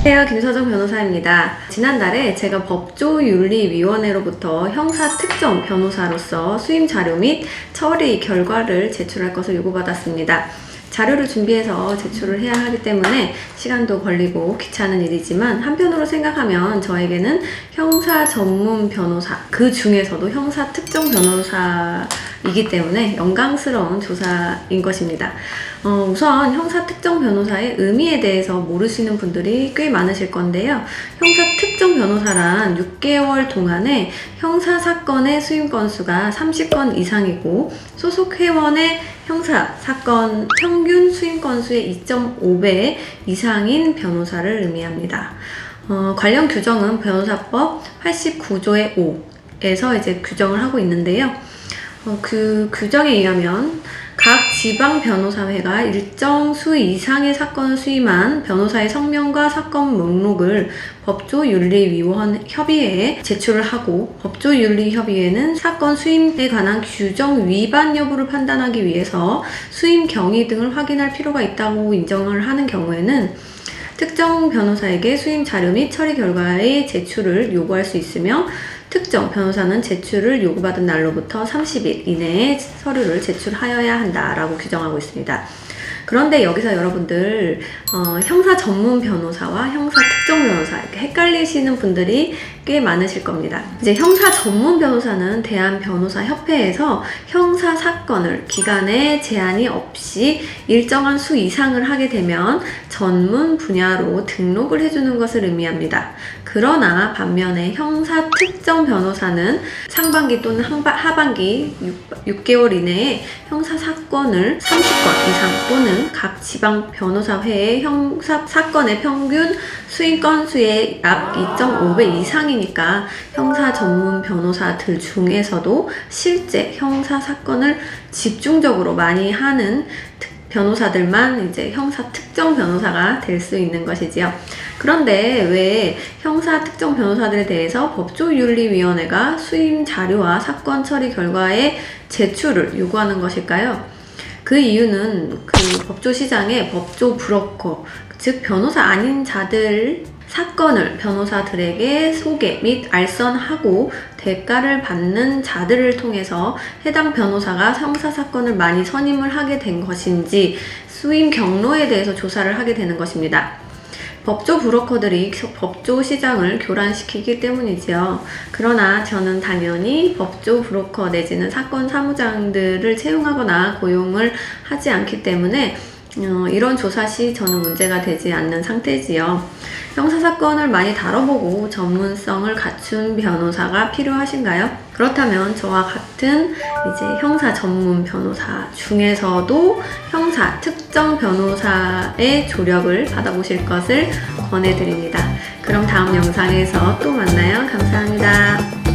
안녕하세요, 김서정 변호사입니다. 지난달에 제가 법조윤리위원회로부터 형사특정 변호사로서 수임 자료 및 처리 결과를 제출할 것을 요구받았습니다. 자료를 준비해서 제출을 해야 하기 때문에 시간도 걸리고 귀찮은 일이지만, 한편으로 생각하면 저에게는 형사 전문 변호사, 그 중에서도 형사 특정 변호사이기 때문에 영광스러운 조사인 것입니다. 우선 형사 특정 변호사의 의미에 대해서 모르시는 분들이 꽤 많으실 건데요. 형사 특정 변호사란 6개월 동안에 형사 사건의 수임 건수가 30건 이상이고 소속 회원의 형사 사건 평균 수임 건수의 2.5배 이상인 변호사를 의미합니다. 관련 규정은 변호사법 89조의 5에서 이제 규정을 하고 있는데요. 그 규정에 의하면 각 지방 변호사회가 일정 수 이상의 사건을 수임한 변호사의 성명과 사건 목록을 법조윤리위원협의회에 제출을 하고, 법조윤리협의회는 사건 수임에 관한 규정 위반 여부를 판단하기 위해서 수임 경위 등을 확인할 필요가 있다고 인정을 하는 경우에는 특정 변호사에게 수임 자료 및 처리 결과의 제출을 요구할 수 있으며, 특정 변호사는 제출을 요구받은 날로부터 30일 이내에 서류를 제출하여야 한다라고 규정하고 있습니다. 그런데 여기서 여러분들 형사 전문 변호사와 형사 특정 변호사 이렇게 헷갈리시는 분들이 꽤 많으실 겁니다. 이제 형사 전문 변호사는 대한변호사협회에서 형사 사건을 기간에 제한이 없이 일정한 수 이상을 하게 되면 전문 분야로 등록을 해주는 것을 의미합니다. 그러나 반면에 형사 특정 변호사는 상반기 또는 하반기 6개월 이내에 형사 사건을 30건 이상 또는 각 지방 변호사회의 형사 사건의 평균 수임 건수의 약 2.5배 이상이니까 형사 전문 변호사들 중에서도 실제 형사 사건을 집중적으로 많이 하는 변호사들만 이제 형사 특정 변호사가 될 수 있는 것이지요. 그런데 왜 형사 특정 변호사들에 대해서 법조윤리위원회가 수임 자료와 사건 처리 결과의 제출을 요구하는 것일까요? 그 이유는 그 법조 시장의 법조 브로커, 즉 변호사 아닌 자들 사건을 변호사들에게 소개 및 알선하고 대가를 받는 자들을 통해서 해당 변호사가 형사 사건을 많이 선임을 하게 된 것인지 수임 경로에 대해서 조사를 하게 되는 것입니다. 법조 브로커들이 법조 시장을 교란시키기 때문이지요. 그러나 저는 당연히 법조 브로커 내지는 사건 사무장들을 채용하거나 고용을 하지 않기 때문에 이런 조사 시 저는 문제가 되지 않는 상태지요. 형사사건을 많이 다뤄보고 전문성을 갖춘 변호사가 필요하신가요? 그렇다면 저와 같은 이제 형사 전문 변호사 중에서도 형사 특정 변호사의 조력을 받아보실 것을 권해드립니다. 그럼 다음 영상에서 또 만나요. 감사합니다.